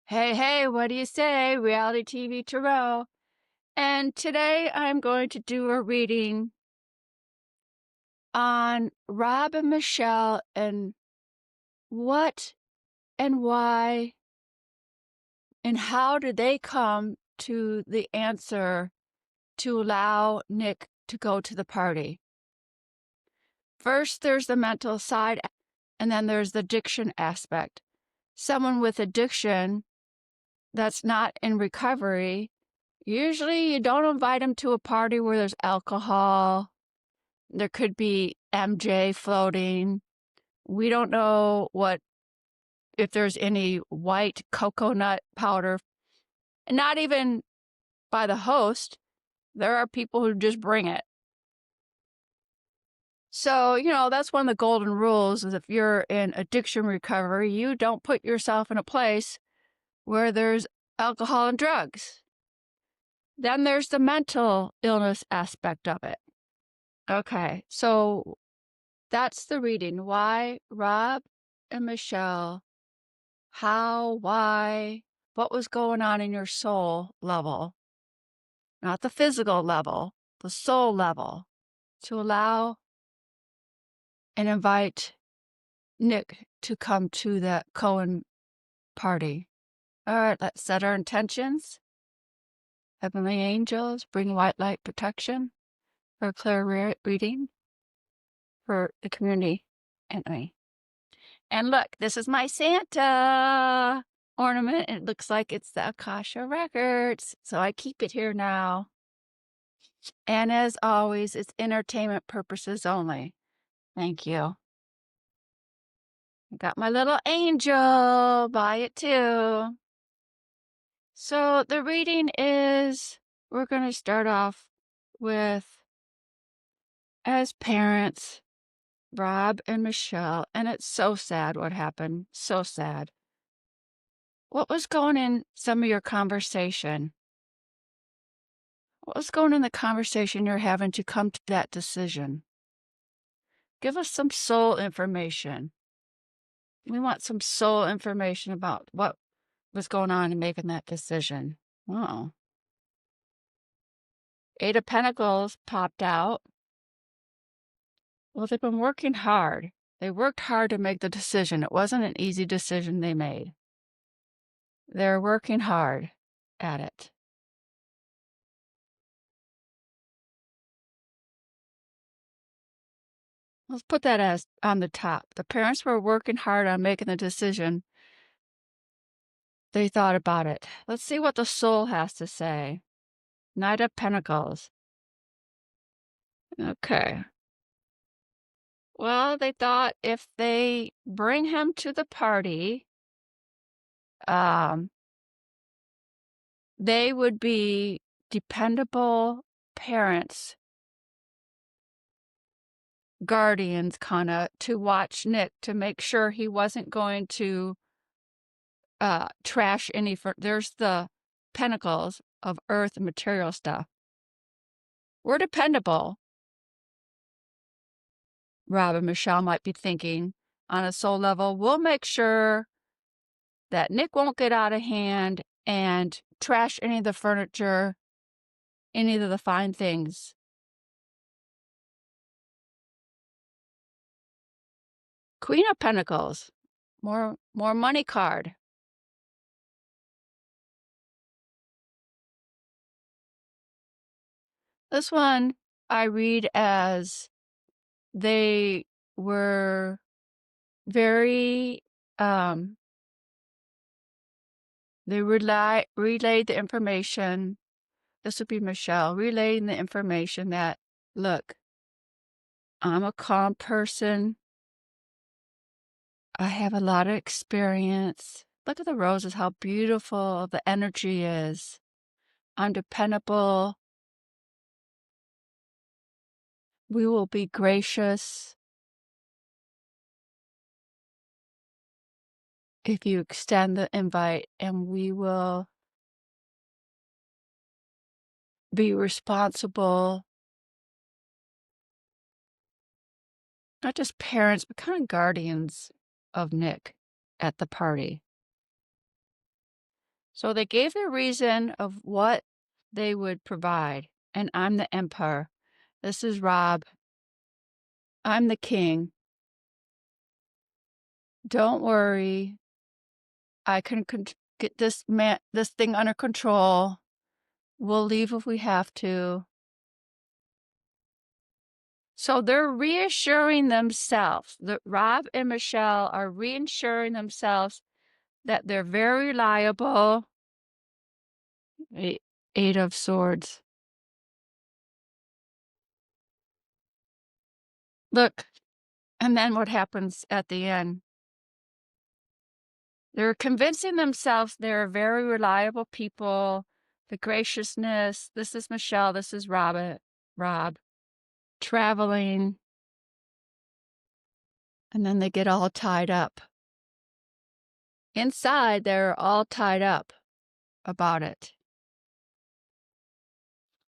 Hey, hey, what do you say? Reality TV Tarot. And today I'm going to do a reading on Rob and Michelle and what and why and how did they come to the answer to allow Nick to go to the party. First, there's the mental side, and then there's the addiction aspect. Someone with addiction that's not in recovery, usually you don't invite them to a party where there's alcohol. There could be MJ floating. We don't know if there's any white coconut powder, and not even by the host. There are people who just bring it. So, that's one of the golden rules is if you're in addiction recovery, you don't put yourself in a place where there's alcohol and drugs. Then there's the mental illness aspect of it. Okay, so that's the reading. Why Rob and Michelle, how, why, what was going on in your soul level, not the physical level, the soul level, to allow and invite Nick to come to that Cohen party. All right, let's set our intentions. Heavenly angels, bring white light protection for a clear reading for the community and me. And look, this is my Santa ornament. It looks like it's the Akasha Records, so I keep it here now. And as always, it's entertainment purposes only. Thank you. I got my little angel by it too. So the reading is, we're going to start off with, as parents, Rob and Michelle, and it's so sad what happened. So sad. What was going in some of your conversation? What was going in the conversation you're having to come to that decision? Give us some soul information. We want some soul information about what was going on in making that decision. Oh. Eight of Pentacles popped out. Well, they've been working hard. They worked hard to make the decision. It wasn't an easy decision they made. They're working hard at it. Let's put that as on the top. The parents were working hard on making the decision. They thought about it. Let's see what the soul has to say. Knight of Pentacles. Okay. Well, they thought if they bring him to the party, they would be dependable parents, guardians, kind of, to watch Nick to make sure he wasn't going to trash any. There's the pentacles of earth and material stuff. We're dependable. Rob and Michelle might be thinking on a soul level, we'll make sure that Nick won't get out of hand and trash any of the furniture, any of the fine things. Queen of Pentacles, more money card. This one I read as they were very, they relayed the information. This would be Michelle, relaying the information that, look, I'm a calm person. I have a lot of experience. Look at the roses, how beautiful the energy is. I'm dependable. We will be gracious if you extend the invite, and we will be responsible. Not just parents, but kind of guardians of Nick at the party. So they gave the reason of what they would provide. And I'm the emperor. This is Rob. I'm the king. Don't worry. I can get this thing under control. We'll leave if we have to. So they're reassuring themselves. Rob and Michele are reassuring themselves that they're very reliable. Eight of Swords. Look, and then what happens at the end? They're convincing themselves they're very reliable people. The graciousness. This is Michele. This is Rob. Traveling. And then they get all tied up. Inside, they're all tied up about it.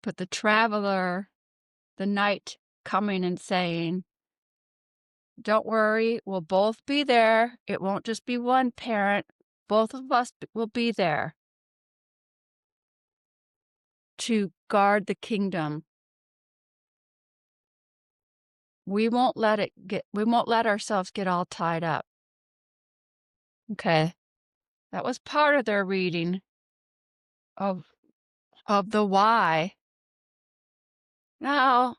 But the traveler, the knight coming and saying, don't worry, we'll both be there. It won't just be one parent. Both of us will be there to guard the kingdom. We won't let ourselves get all tied up. Okay. That was part of their reading of the why. Now,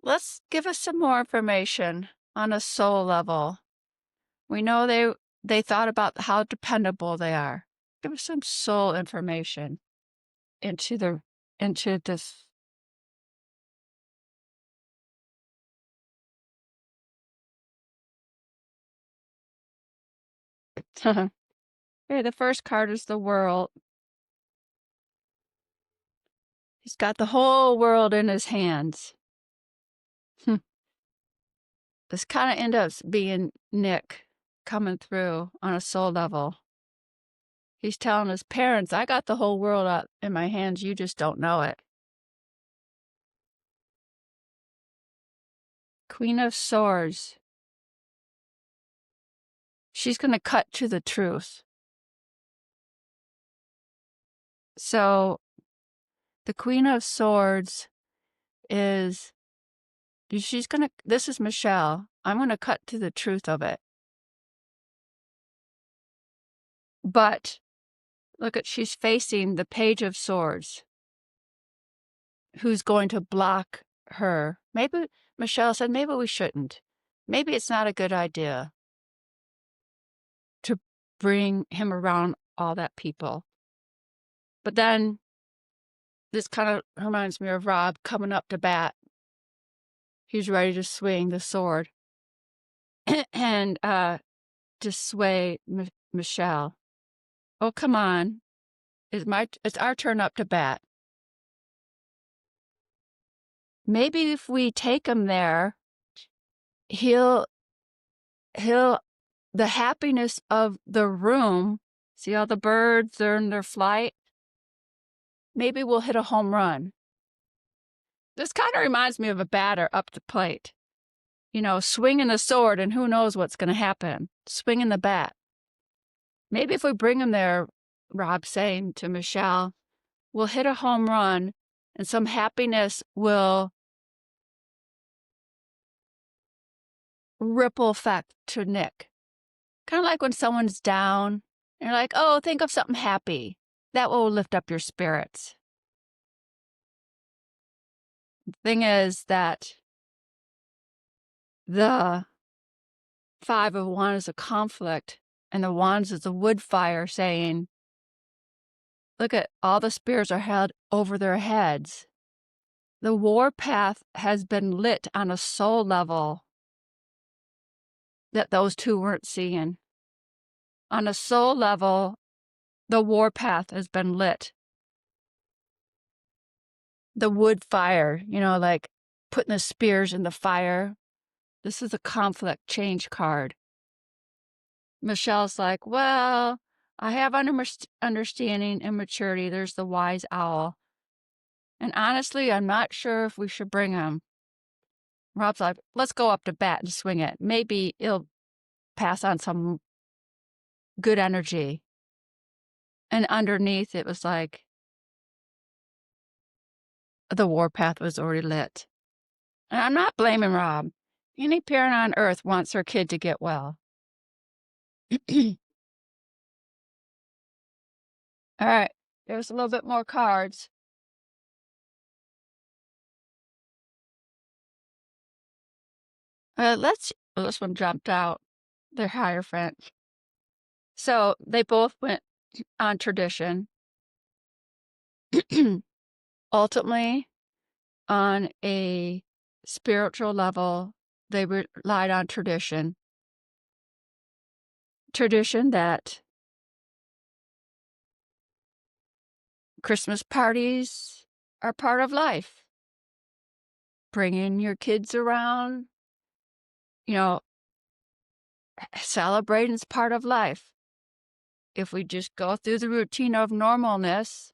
let's give us some more information on a soul level. We know they thought about how dependable they are. Give us some soul information into this. Okay, the first card is the world. He's got the whole world in his hands. This kind of ends up being Nick coming through on a soul level. He's telling his parents, I got the whole world out in my hands. You just don't know it. Queen of Swords. She's going to cut to the truth. So the Queen of Swords this is Michele. I'm going to cut to the truth of it. But look she's facing the Page of Swords, who's going to block her. Maybe Michele said, maybe we shouldn't. Maybe it's not a good idea to bring him around all that people. But then this kind of reminds me of Rob coming up to bat. He's ready to swing the sword and to sway Michele. Oh, come on. It's our turn up to bat. Maybe if we take him there, the happiness of the room, see all the birds, they're in their flight, maybe we'll hit a home run. This kind of reminds me of a batter up the plate. Swinging the sword and who knows what's going to happen. Swinging the bat. Maybe if we bring him there, Rob's saying to Michele, we'll hit a home run and some happiness will ripple effect to Nick. Kind of like when someone's down, and you're like, oh, think of something happy. That will lift up your spirits. The thing is that the Five of Wands is a conflict, and the Wands is the wood fire saying, look at all the spears are held over their heads. The war path has been lit on a soul level that those two weren't seeing. On a soul level, the war path has been lit. The wood fire, like putting the spears in the fire. This is a conflict change card. Michele's like, well, I have understanding and maturity. There's the wise owl. And honestly, I'm not sure if we should bring him. Rob's like, let's go up to bat and swing it. Maybe it'll pass on some good energy. And underneath it was like the warpath was already lit. And I'm not blaming Rob. Any parent on earth wants their kid to get well. All right, there's a little bit more cards. This one jumped out. They're Hierophant. So they both went on tradition. Ultimately, on a spiritual level, they relied on tradition. Tradition that Christmas parties are part of life. Bringing your kids around, celebrating's part of life. If we just go through the routine of normalness,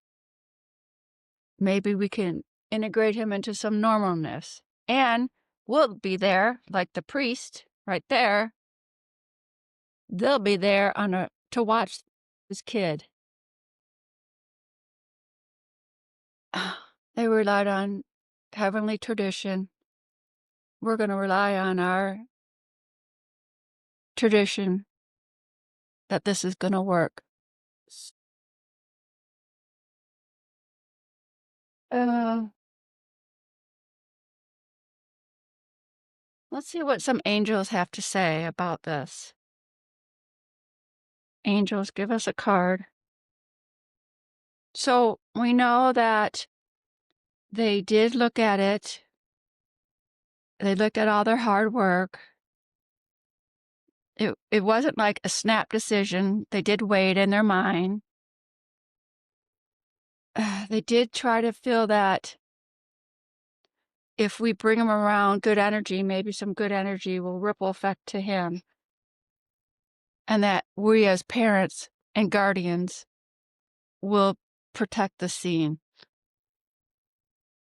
maybe we can integrate him into some normalness. And we'll be there, like the priest right there. They'll be there to watch this kid. They relied on heavenly tradition. We're going to rely on our tradition that this is going to work. Let's see what some angels have to say about this. Angels, give us a card. So we know that they did look at it. They looked at all their hard work. It wasn't like a snap decision. They did weigh it in their mind. They did try to feel that if we bring him around good energy, maybe some good energy will ripple effect to him. And that we as parents and guardians will protect the scene.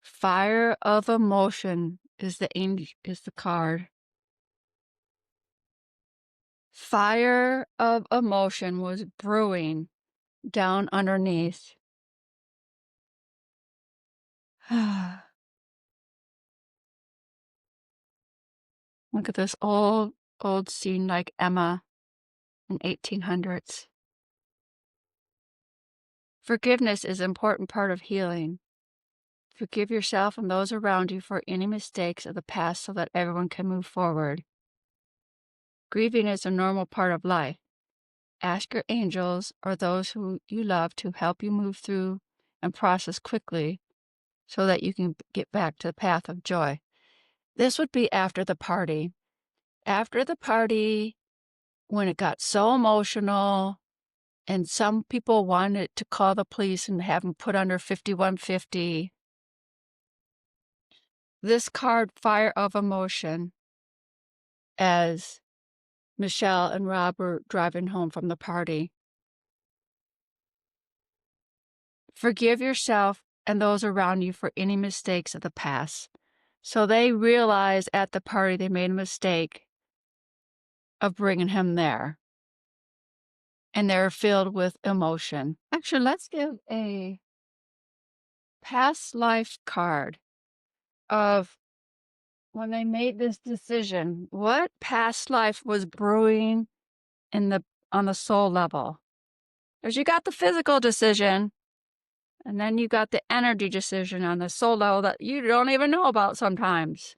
Fire of emotion is the card. Fire of emotion was brewing down underneath. Look at this old scene like Emma in 1800s. Forgiveness is an important part of healing. Forgive yourself and those around you for any mistakes of the past so that everyone can move forward. Grieving is a normal part of life. Ask your angels or those who you love to help you move through and process quickly so that you can get back to the path of joy. This would be after the party. After the party, when it got so emotional, and some people wanted to call the police and have him put under 5150. This card, Fire of Emotion, as Michele and Rob were driving home from the party. Forgive yourself and those around you for any mistakes of the past. So they realized at the party they made a mistake of bringing him there. And they're filled with emotion. Actually, let's give a past life card of when they made this decision. What past life was brewing on the soul level? Because you got the physical decision, and then you got the energy decision on the soul level that you don't even know about sometimes.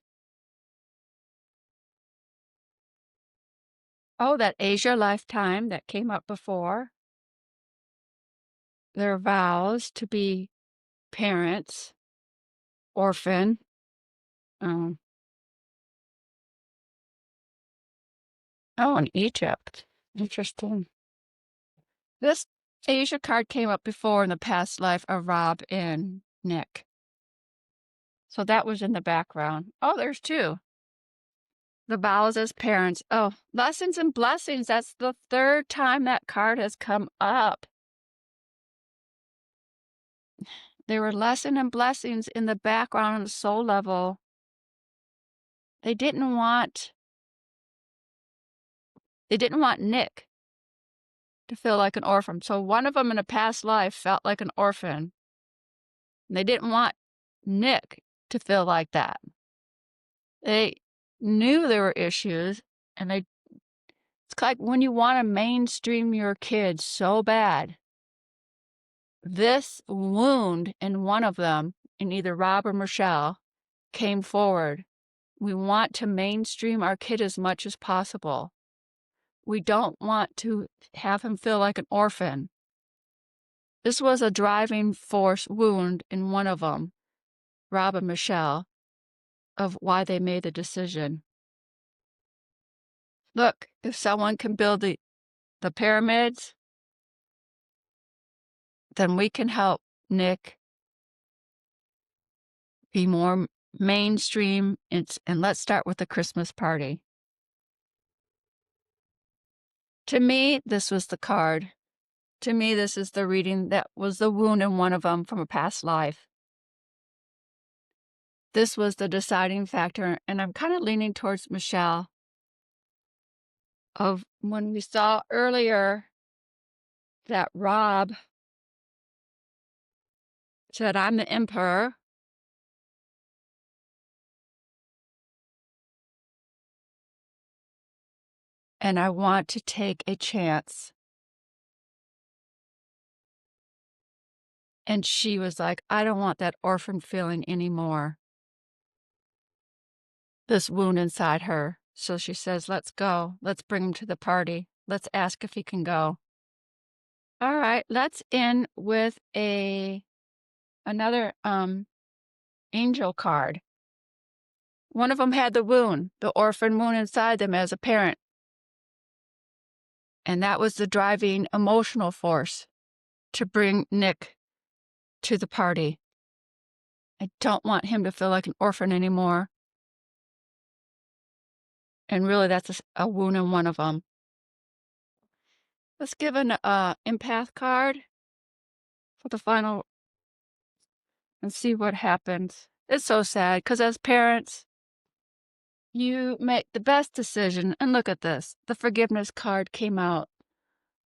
Oh, that Asia lifetime that came up before. Their vows to be parents, orphan. Oh, in Egypt. Interesting. This Asia card came up before in the past life of Rob and Nick. So that was in the background. Oh, there's two. The vows as parents. Oh, lessons and blessings. That's the third time that card has come up. There were lessons and blessings in the background on the soul level. They didn't want Nick to feel like an orphan. So one of them in a past life felt like an orphan. And they didn't want Nick to feel like that. They knew there were issues, and it's like when you want to mainstream your kids so bad. This wound in one of them, in either Rob or Michele, came forward. We want to mainstream our kid as much as possible. We don't want to have him feel like an orphan. This was a driving force wound in one of them, Rob and Michele, of why they made the decision. Look, if someone can build the pyramids, then we can help Nick be more mainstream. And let's start with the Christmas party. To me, this was the card. To me, this is the reading that was the wound in one of them from a past life. This was the deciding factor, and I'm kind of leaning towards Michele. Of when we saw earlier that Rob said, "I'm the emperor," and I want to take a chance. And she was like, "I don't want that orphan feeling anymore." This wound inside her. So she says, "Let's go. Let's bring him to the party. Let's ask if he can go." All right, let's end with another angel card. One of them had the wound, the orphan wound inside them as a parent. And that was the driving emotional force to bring Nick to the party. I don't want him to feel like an orphan anymore. And really, that's a wound in one of them. Let's give an empath card for the final and see what happens. It's so sad because as parents, you make the best decision. And look at this. The forgiveness card came out.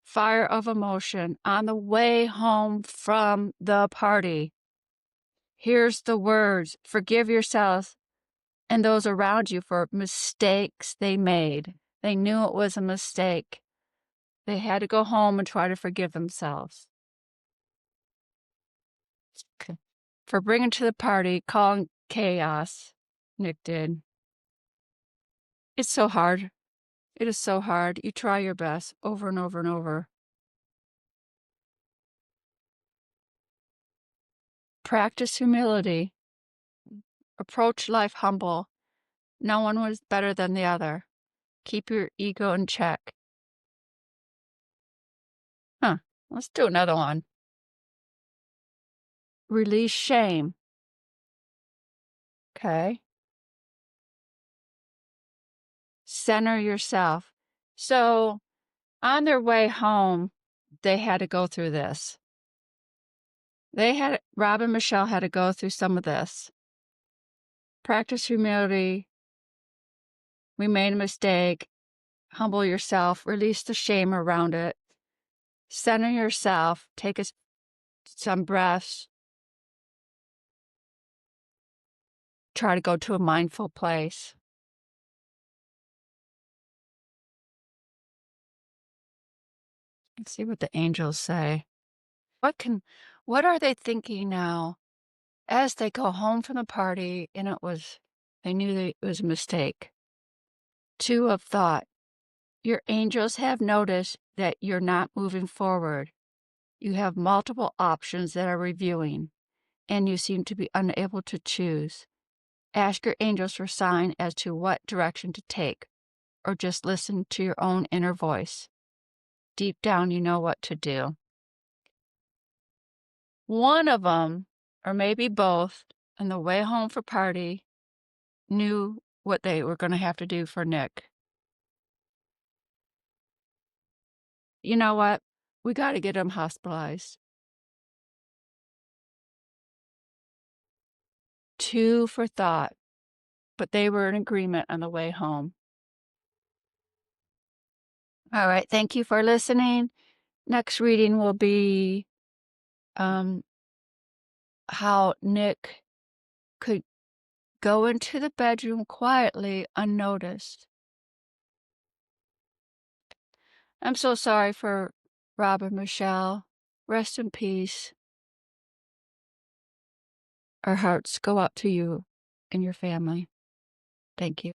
Fire of emotion on the way home from the party. Here's the words: forgive yourselves and those around you for mistakes they made. They knew it was a mistake. They had to go home and try to forgive themselves. Okay. For bringing to the party, calling chaos, Nick did. It's so hard. It is so hard. You try your best over and over and over. Practice humility. Approach life humble. No one was better than the other. Keep your ego in check. Let's do another one. Release shame. Okay. Center yourself. So on their way home, they had to go through this. Rob and Michele had to go through some of this. Practice humility. We made a mistake. Humble yourself. Release the shame around it. Center yourself. Take some breaths. Try to go to a mindful place. Let's see what the angels say. What are they thinking now as they go home from the party and they knew that it was a mistake? Two of thought. Your angels have noticed that you're not moving forward. You have multiple options that are reviewing, and you seem to be unable to choose. Ask your angels for sign as to what direction to take, or just listen to your own inner voice. Deep down, you know what to do. One of them, or maybe both, on the way home for party, knew what they were going to have to do for Nick. You know what? We got to get him hospitalized. Two for thought, but they were in agreement on the way home. All right. Thank you for listening. next reading will be how Nick could go into the bedroom quietly, unnoticed. I'm so sorry for Rob and Michele. Rest in peace. Our hearts go out to you and your family. Thank you.